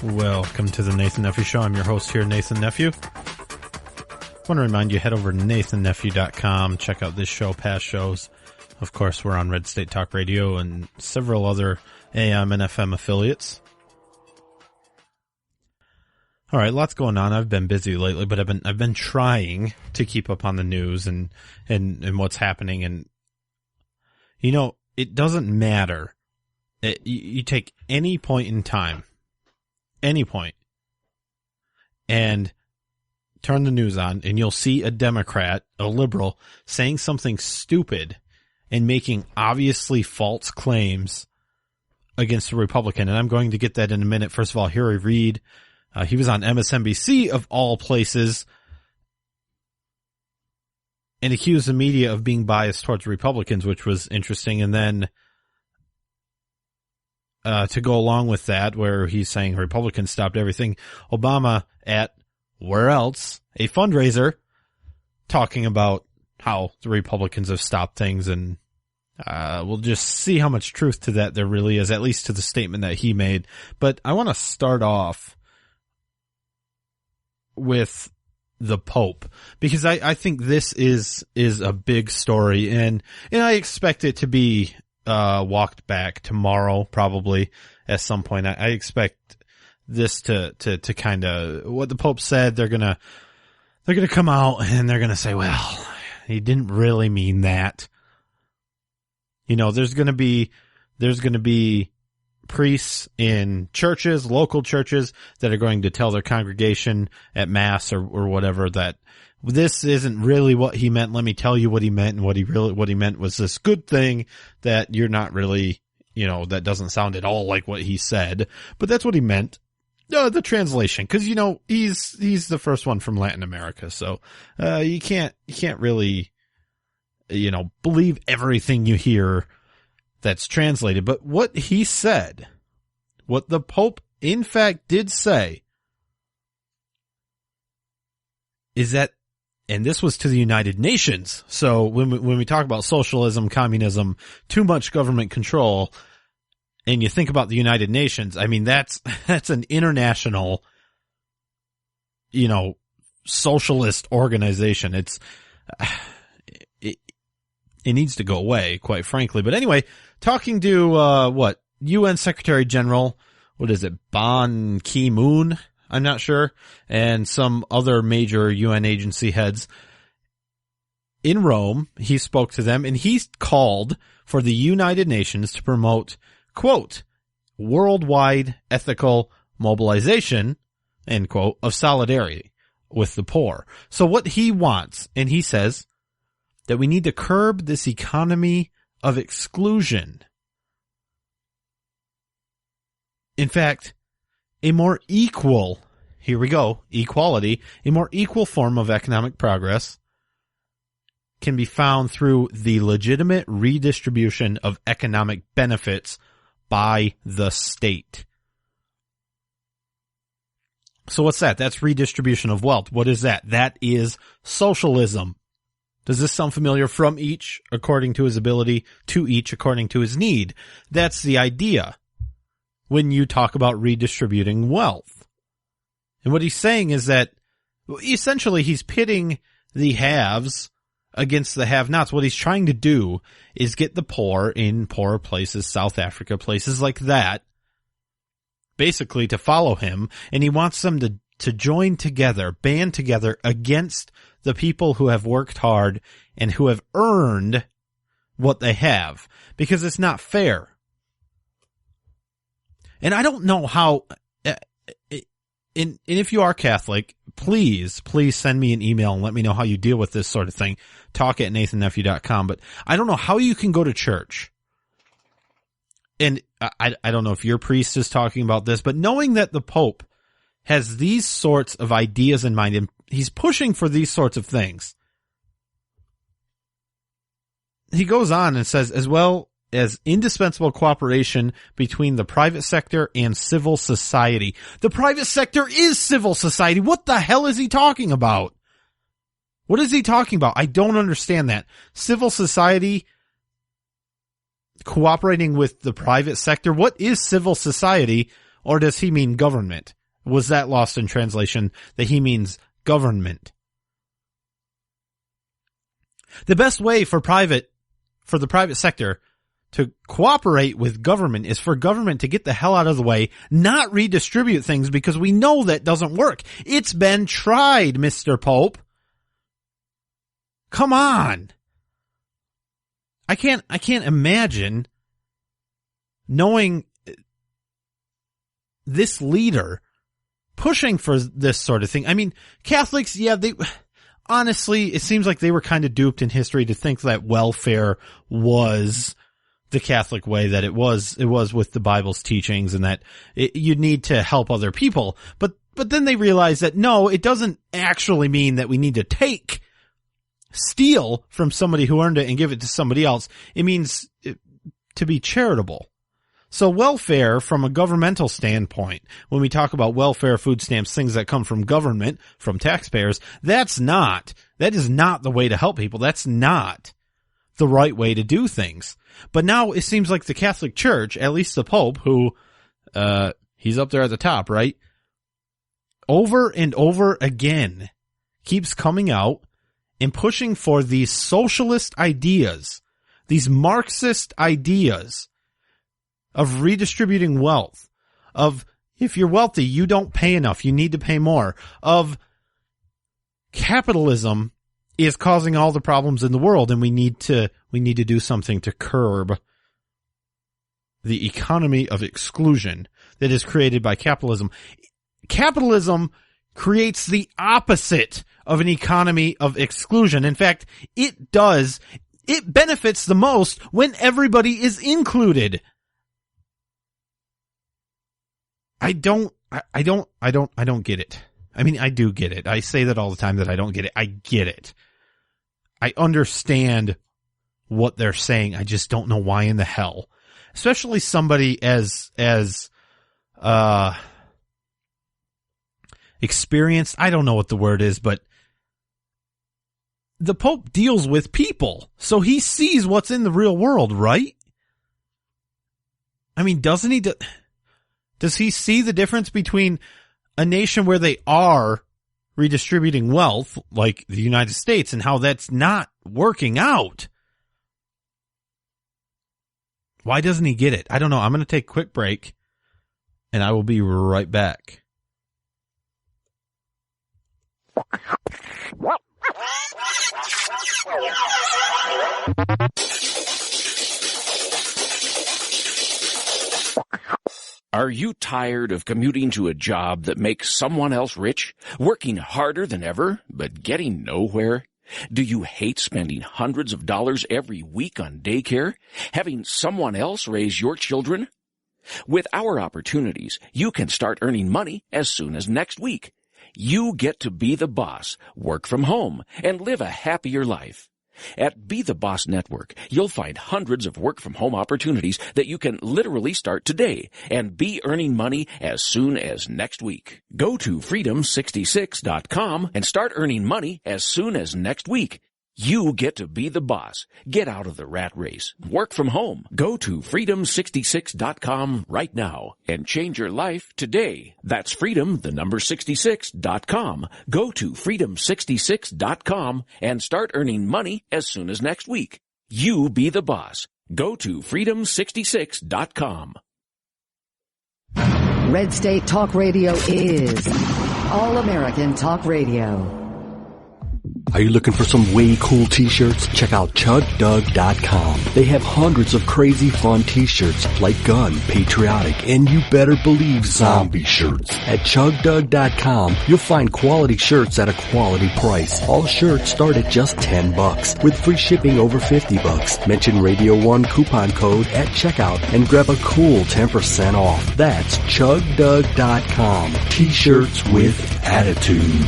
Welcome to the Nathan Nephew Show. I'm your host here, Nathan Nephew. I want to remind you, head over to nathannephew.com. Check out this show, past shows. Of course, we're on Red State Talk Radio and several other AM and FM affiliates. All right, lots going on. I've been busy lately, but I've been trying to keep up on the news and what's happening. And you know, it doesn't matter. You take any point in time, any point, and turn the news on, and you'll see a Democrat, a liberal, saying something stupid and making obviously false claims against a Republican. And I'm going to get that in a minute. First of all, here Reid. He was on MSNBC, of all places, and accused the media of being biased towards Republicans, which was interesting. And then to go along with that, where he's saying Republicans stopped everything, Obama at where else? A fundraiser, talking about how the Republicans have stopped things, and we'll just see how much truth to that there really is, at least to the statement that he made. But I want to start off with the Pope, because I think this is a big story, and I expect it to be walked back tomorrow, probably at some point. I expect this to kind of, what the Pope said, they're gonna come out and they're gonna say, well, he didn't really mean that. You know, there's gonna be priests in churches, local churches, that are going to tell their congregation at mass or whatever that this isn't really what he meant. Let me tell you what he meant, and what he meant was this good thing that you're not really, that doesn't sound at all like what he said, but that's what he meant. The translation, because he's the first one from Latin America, so you can't really believe everything you hear that's translated. But what he said, what the Pope in fact did say, is that, and this was to the United Nations. So when we talk about socialism, communism, too much government control, and you think about the United Nations, I mean, that's an international, socialist organization. It needs to go away, quite frankly. But anyway, talking to, UN Secretary General, Ban Ki-moon, I'm not sure, and some other major UN agency heads in Rome, he spoke to them, and he called for the United Nations to promote, quote, worldwide ethical mobilization, end quote, of solidarity with the poor. So what he wants, and he says that we need to curb this economy of exclusion. In fact, a more equal, here we go, equality, a more equal form of economic progress can be found through the legitimate redistribution of economic benefits by the state. So what's that? That's redistribution of wealth. What is that? That is socialism. Does this sound familiar? From each according to his ability, to each according to his need. That's the idea when you talk about redistributing wealth. And what he's saying is that essentially he's pitting the haves against the have-nots. What he's trying to do is get the poor in poorer places, South Africa, places like that, basically to follow him, and he wants them to join together, band together against the people who have worked hard and who have earned what they have, because it's not fair. And I don't know how, and if you are Catholic, please send me an email and let me know how you deal with this sort of thing. Talk at nathannephew.com. But I don't know how you can go to church. And I don't know if your priest is talking about this, but knowing that the Pope has these sorts of ideas in mind, and he's pushing for these sorts of things. He goes on and says, as well as indispensable cooperation between the private sector and civil society. The private sector is civil society. What the hell is he talking about? What is he talking about? I don't understand that. Civil society cooperating with the private sector. What is civil society? Or does he mean government? Was that lost in translation that he means government? The best way for the private sector to cooperate with government is for government to get the hell out of the way, not redistribute things, because we know that doesn't work. It's been tried, Mr. Pope. Come on. I can't imagine knowing this leader pushing for this sort of thing. I mean, Catholics, honestly, it seems like they were kind of duped in history to think that welfare was the Catholic way, that it was with the Bible's teachings, and that you need to help other people. But then they realized that no, it doesn't actually mean that we need to steal from somebody who earned it and give it to somebody else. It means to be charitable. So welfare, from a governmental standpoint, when we talk about welfare, food stamps, things that come from government, from taxpayers, that is not the way to help people. That's not the right way to do things. But now it seems like the Catholic Church, at least the Pope, who, he's up there at the top, right? Over and over again, keeps coming out and pushing for these socialist ideas, these Marxist ideas of redistributing wealth, of if you're wealthy, you don't pay enough, you need to pay more, of capitalism is causing all the problems in the world, and we need to do something to curb the economy of exclusion that is created by capitalism. Capitalism creates the opposite of an economy of exclusion. In fact, it benefits the most when everybody is included. I don't get it. I mean, I do get it. I say that all the time that I don't get it. I get it. I understand what they're saying. I just don't know why in the hell. Especially somebody as experienced. I don't know what the word is, but the Pope deals with people. So he sees what's in the real world, right? I mean, doesn't he? Does he see the difference between a nation where they are redistributing wealth, like the United States, and how that's not working out? Why doesn't he get it? I don't know. I'm going to take a quick break, and I will be right back. Are you tired of commuting to a job that makes someone else rich, working harder than ever, but getting nowhere? Do you hate spending hundreds of dollars every week on daycare, having someone else raise your children? With our opportunities, you can start earning money as soon as next week. You get to be the boss, work from home, and live a happier life. At Be the Boss Network, you'll find hundreds of work-from-home opportunities that you can literally start today and be earning money as soon as next week. Go to freedom66.com and start earning money as soon as next week. You get to be the boss. Get out of the rat race. Work from home. Go to freedom66.com right now and change your life today. That's freedom66.com. Go to freedom66.com and start earning money as soon as next week. You be the boss. Go to freedom66.com. Red State Talk Radio is All American Talk Radio. Are you looking for some way cool t-shirts? Check out ChugDoug.com. They have hundreds of crazy fun t-shirts like gun, patriotic, and you better believe zombie shirts. At ChugDoug.com, you'll find quality shirts at a quality price. All shirts start at just $10 with free shipping over $50. Mention Radio 1 coupon code at checkout and grab a cool 10% off. That's ChugDoug.com. T-shirts with attitude.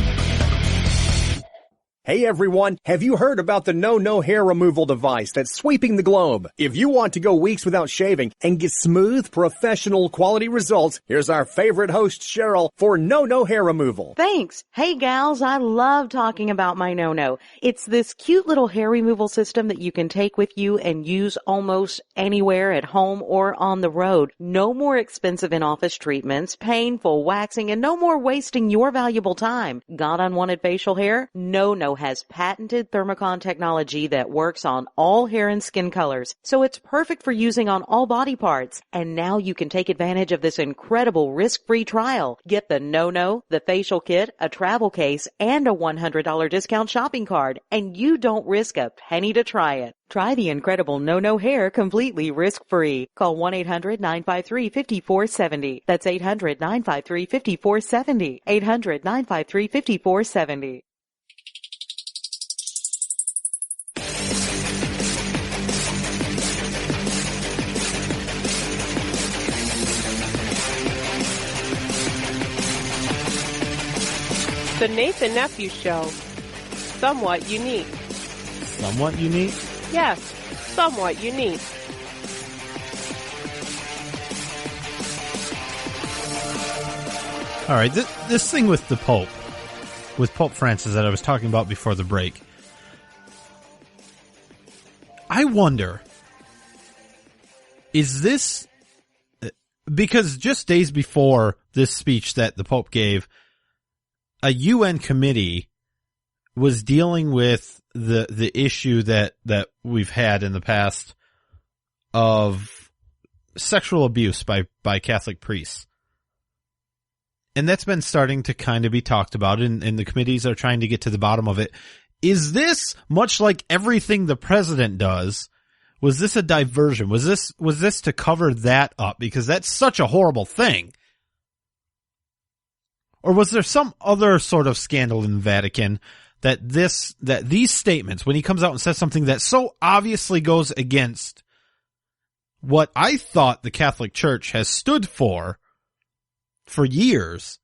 Hey everyone, have you heard about the No hair removal device that's sweeping the globe? If you want to go weeks without shaving and get smooth, professional quality results, here's our favorite host Cheryl for No hair removal. Thanks. Hey gals, I love talking about my No. It's this cute little hair removal system that you can take with you and use almost anywhere at home or on the road. No more expensive in-office treatments, painful waxing, and no more wasting your valuable time. Got unwanted facial hair? No has patented thermocon technology that works on all hair and skin colors, so it's perfect for using on all body parts. And now you can take advantage of this incredible risk-free trial. Get the No, the facial kit, a travel case, and a $100 discount shopping card, and you don't risk a penny to try it. Try the incredible No hair completely risk-free. Call 1-800-953-5470. That's 800-953-5470. 800-953-5470. The Nathan Nephew Show. Somewhat unique. Somewhat unique? Yes, somewhat unique. All right, this thing with the Pope, with Pope Francis that I was talking about before the break, I wonder, is this, because just days before this speech that the Pope gave, a UN committee was dealing with the issue that we've had in the past of sexual abuse by Catholic priests. And that's been starting to kind of be talked about, and the committees are trying to get to the bottom of it. Is this, much like everything the president does, was this a diversion? Was this to cover that up? Because that's such a horrible thing. Or was there some other sort of scandal in the Vatican that these statements, when he comes out and says something that so obviously goes against what I thought the Catholic Church has stood for years,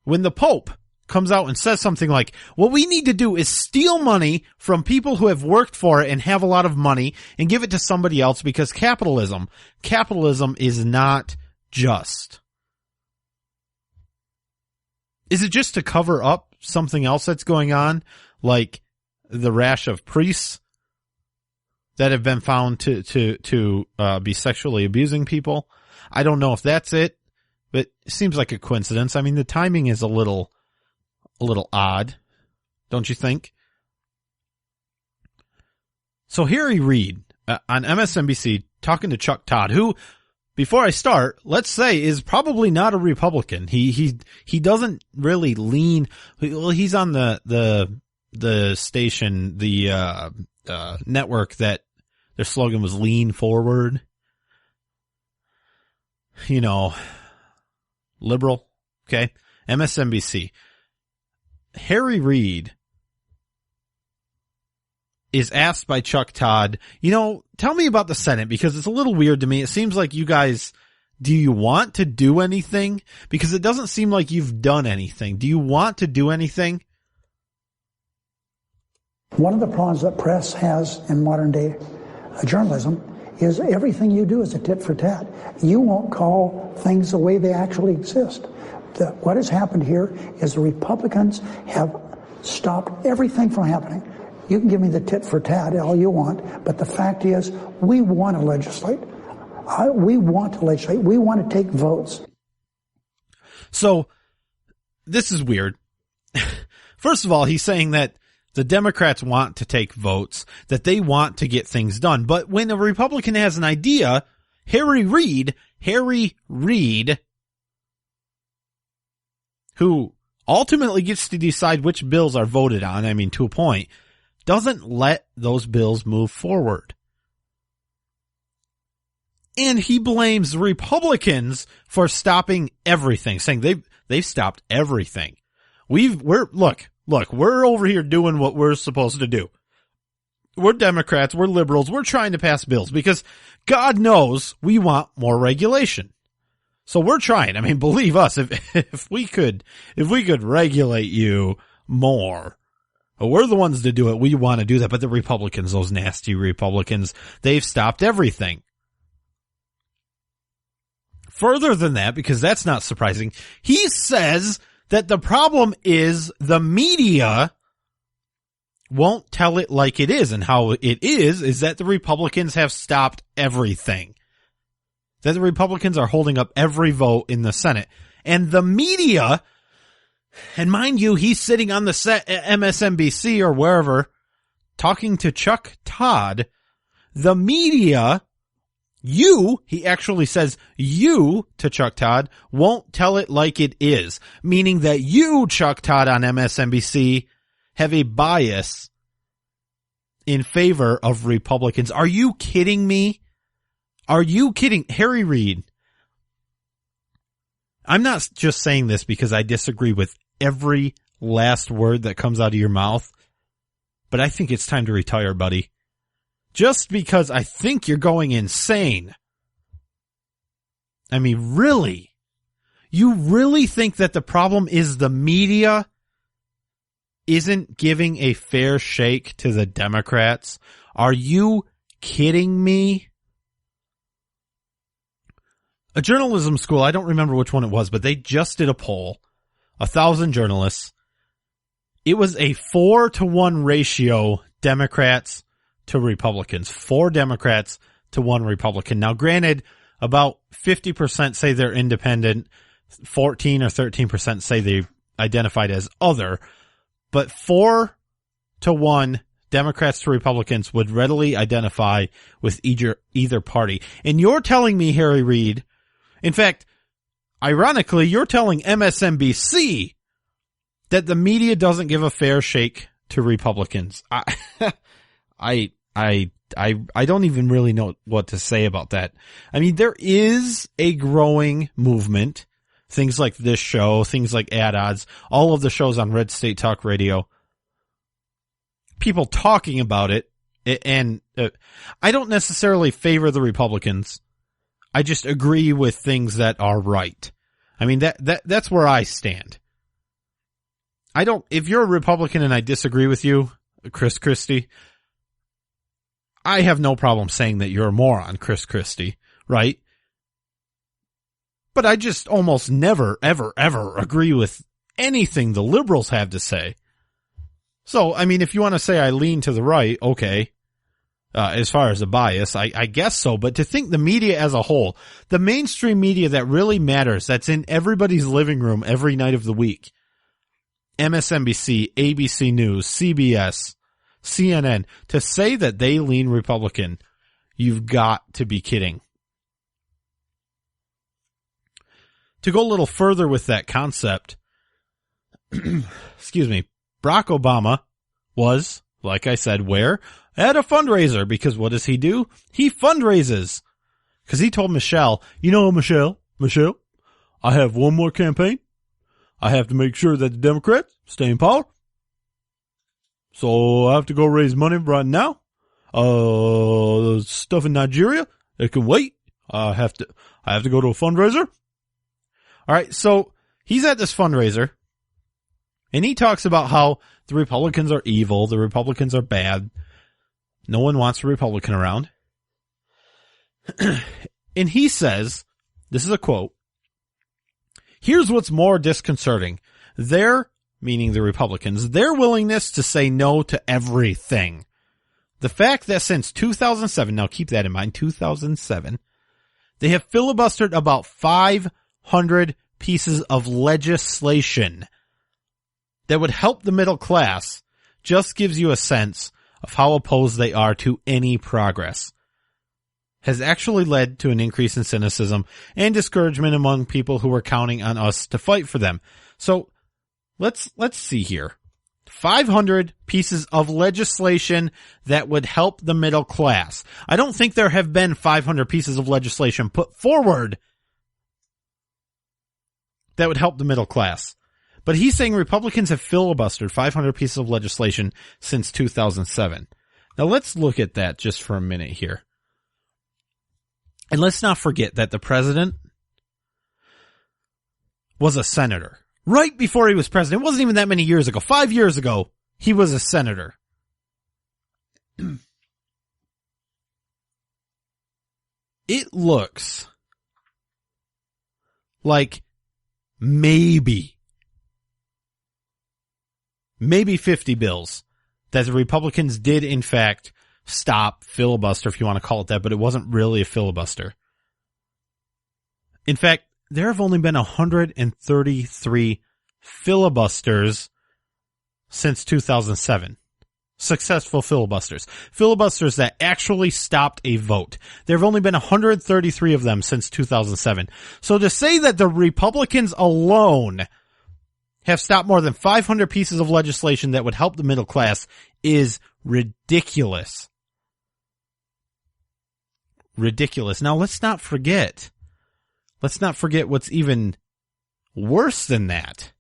when the Pope comes out and says something like, what we need to do is steal money from people who have worked for it and have a lot of money and give it to somebody else because capitalism is not just. Is it just to cover up something else that's going on, like the rash of priests that have been found to be sexually abusing people? I don't know if that's it, but it seems like a coincidence. I mean, the timing is a little odd, don't you think? So Harry Reid on MSNBC talking to Chuck Todd, who, before I start, let's say is probably not a Republican. He doesn't really lean. Well, he's on the station, the network that their slogan was "Lean Forward." You know, liberal. Okay, MSNBC. Harry Reid is asked by Chuck Todd, tell me about the Senate, because it's a little weird to me. It seems like you guys, do you want to do anything? Because it doesn't seem like you've done anything. Do you want to do anything? One of the problems that press has in modern day journalism is everything you do is a tit for tat. You won't call things the way they actually exist. What has happened here is the Republicans have stopped everything from happening. You can give me the tit for tat all you want, but the fact is we want to legislate. We want to legislate. We want to take votes. So this is weird. First of all, he's saying that the Democrats want to take votes, that they want to get things done. But when a Republican has an idea, Harry Reid, who ultimately gets to decide which bills are voted on, I mean, to a point, doesn't let those bills move forward. And he blames Republicans for stopping everything, saying they've stopped everything. Look, we're over here doing what we're supposed to do. We're Democrats, we're liberals, we're trying to pass bills because God knows we want more regulation. So we're trying. I mean, believe us, if we could regulate you more, Well, we're the ones to do it. We want to do that. But the Republicans, those nasty Republicans, they've stopped everything. Further than that, because that's not surprising, he says that the problem is the media won't tell it like it is. And how it is that the Republicans have stopped everything. That the Republicans are holding up every vote in the Senate. And the media, and mind you, he's sitting on the set at MSNBC or wherever, talking to Chuck Todd. The media, he actually says you to Chuck Todd, won't tell it like it is. Meaning that you, Chuck Todd on MSNBC, have a bias in favor of Republicans. Are you kidding me? Are you kidding? Harry Reid, I'm not just saying this because I disagree with every last word that comes out of your mouth, but I think it's time to retire, buddy. Just because I think you're going insane. I mean, really? You really think that the problem is the media isn't giving a fair shake to the Democrats? Are you kidding me? A journalism school, I don't remember which one it was, but they just did a poll. 1,000 journalists. It was a 4-to-1 ratio, Democrats to Republicans. 4 Democrats to 1 Republican. Now, granted, about 50% say they're independent. 14 or 13% say they identified as other. But 4-to-1 Democrats to Republicans would readily identify with either party. And you're telling me, Harry Reid, in fact, ironically, you're telling MSNBC that the media doesn't give a fair shake to Republicans. I don't even really know what to say about that. I mean, there is a growing movement. Things like this show, things like Ad Odds, all of the shows on Red State Talk Radio. People talking about it, and I don't necessarily favor the Republicans. I just agree with things that are right. I mean, that's where I stand. If you're a Republican and I disagree with you, Chris Christie, I have no problem saying that you're a moron, Chris Christie, right? But I just almost never, ever, ever agree with anything the liberals have to say. So, I mean, if you want to say I lean to the right, okay. As far as a bias, I guess so. But to think the media as a whole, the mainstream media that really matters, that's in everybody's living room every night of the week, MSNBC, ABC News, CBS, CNN, to say that they lean Republican, you've got to be kidding. To go a little further with that concept, excuse me, Barack Obama was, like I said, where? At a fundraiser, because what does he do? He fundraises. Because he told Michelle, Michelle, I have one more campaign. I have to make sure that the Democrats stay in power. So I have to go raise money right now. Stuff in Nigeria, it can wait. I have to go to a fundraiser. All right, so he's at this fundraiser, and he talks about how the Republicans are evil, the Republicans are bad. No one wants a Republican around. And he says, this is a quote, "Here's what's more disconcerting. Meaning the Republicans, their willingness to say no to everything. The fact that since 2007, now keep that in mind, 2007, they have filibustered about 500 pieces of legislation that would help the middle class just gives you a sense of how opposed they are to any progress. Has actually led to an increase in cynicism and discouragement among people who were counting on us to fight for them." So let's see here. 500 pieces of legislation that would help the middle class. I don't think there have been 500 pieces of legislation put forward that would help the middle class. But he's saying Republicans have filibustered 500 pieces of legislation since 2007. Now let's look at that just for a minute here. And let's not forget that the president was a senator. Right before he was president, it wasn't even that many years ago, 5 years ago, he was a senator. It looks like maybe 50 bills that the Republicans did, in fact, stop, filibuster, if you want to call it that, but it wasn't really a filibuster. In fact, there have only been 133 filibusters since 2007. Successful filibusters. Filibusters that actually stopped a vote. There have only been 133 of them since 2007. So to say that the Republicans alone have stopped more than 500 pieces of legislation that would help the middle class is ridiculous. Ridiculous. Now let's not forget what's even worse than that.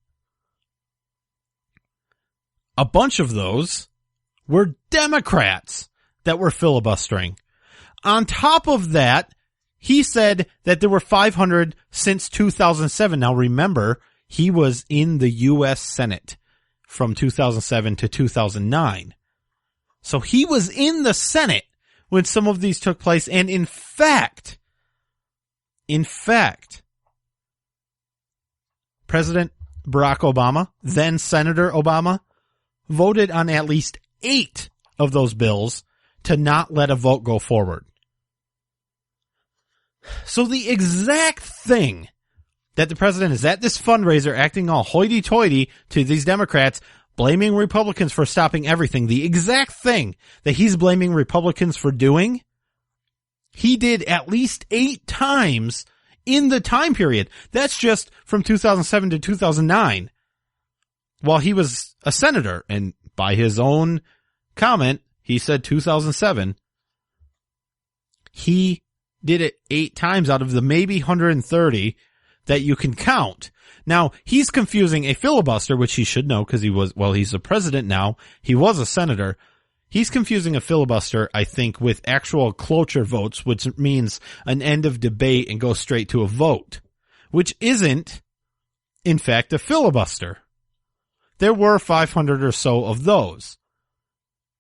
A bunch of those were Democrats that were filibustering. On top of that, he said that there were 500 since 2007. Now remember, he was in the U.S. Senate from 2007 to 2009. So he was in the Senate when some of these took place. And in fact, President Barack Obama, then Senator Obama, voted on at least 8 of those bills to not let a vote go forward. So the exact thing that the president is at this fundraiser acting all hoity-toity to these Democrats, blaming Republicans for stopping everything, the exact thing that he's blaming Republicans for doing, he did at least 8 times in the time period. That's just from 2007 to 2009. While he was a senator, and by his own comment, he said 2007, he did it 8 times out of the maybe 130 that you can count. Now, he's confusing a filibuster, which he should know because he's a president now. He was a senator. He's confusing a filibuster, I think, with actual cloture votes, which means an end of debate and go straight to a vote, which isn't, in fact, a filibuster. There were 500 or so of those.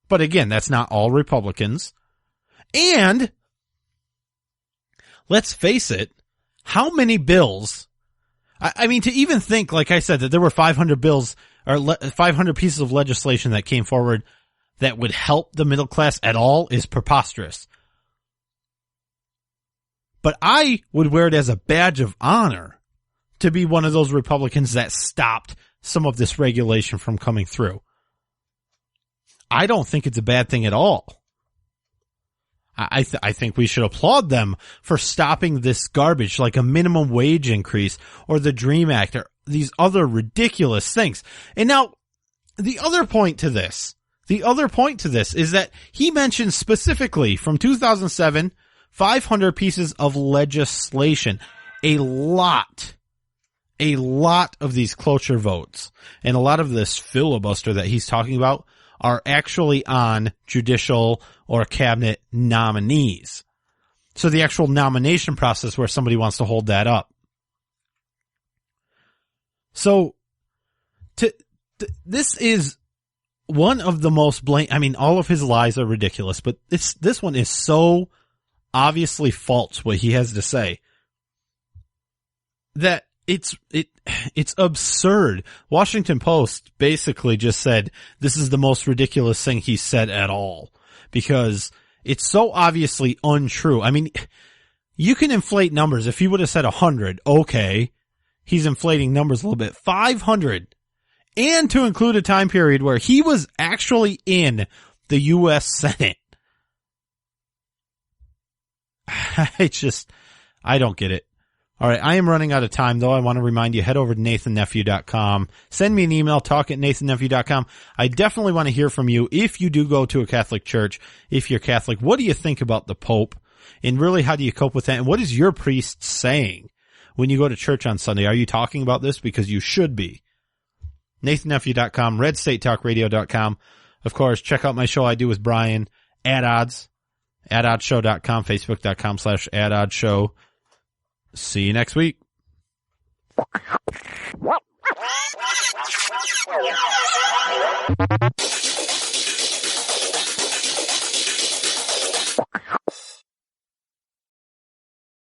But again, that's not all Republicans. And let's face it, how many bills, I mean, to even think, like I said, that there were 500 bills or 500 pieces of legislation that came forward that would help the middle class at all is preposterous. But I would wear it as a badge of honor to be one of those Republicans that stopped some of this regulation from coming through. I don't think it's a bad thing at all. I think we should applaud them for stopping this garbage, like a minimum wage increase or the DREAM Act or these other ridiculous things. And now, the other point to this is that he mentioned specifically from 2007, 500 pieces of legislation, a lot of these cloture votes and a lot of this filibuster that he's talking about are actually on judicial or cabinet nominees. So the actual nomination process where somebody wants to hold that up. So this is one of the most all of his lies are ridiculous, but this one is so obviously false, what he has to say, that it's absurd. Washington Post basically just said this is the most ridiculous thing he said at all because it's so obviously untrue. I mean, you can inflate numbers. If he would have said 100, okay, he's inflating numbers a little bit. 500, and to include a time period where he was actually in the U.S. Senate. I don't get it. All right, I am running out of time, though. I want to remind you, head over to nathannephew.com. Send me an email, talk@nathannephew.com. I definitely want to hear from you. If you do go to a Catholic church, if you're Catholic, what do you think about the Pope? And really, how do you cope with that? And what is your priest saying when you go to church on Sunday? Are you talking about this? Because you should be. nathannephew.com, redstatetalkradio.com. Of course, check out my show I do with Brian, At Odds, atoddshow.com, facebook.com/atoddshow. See you next week.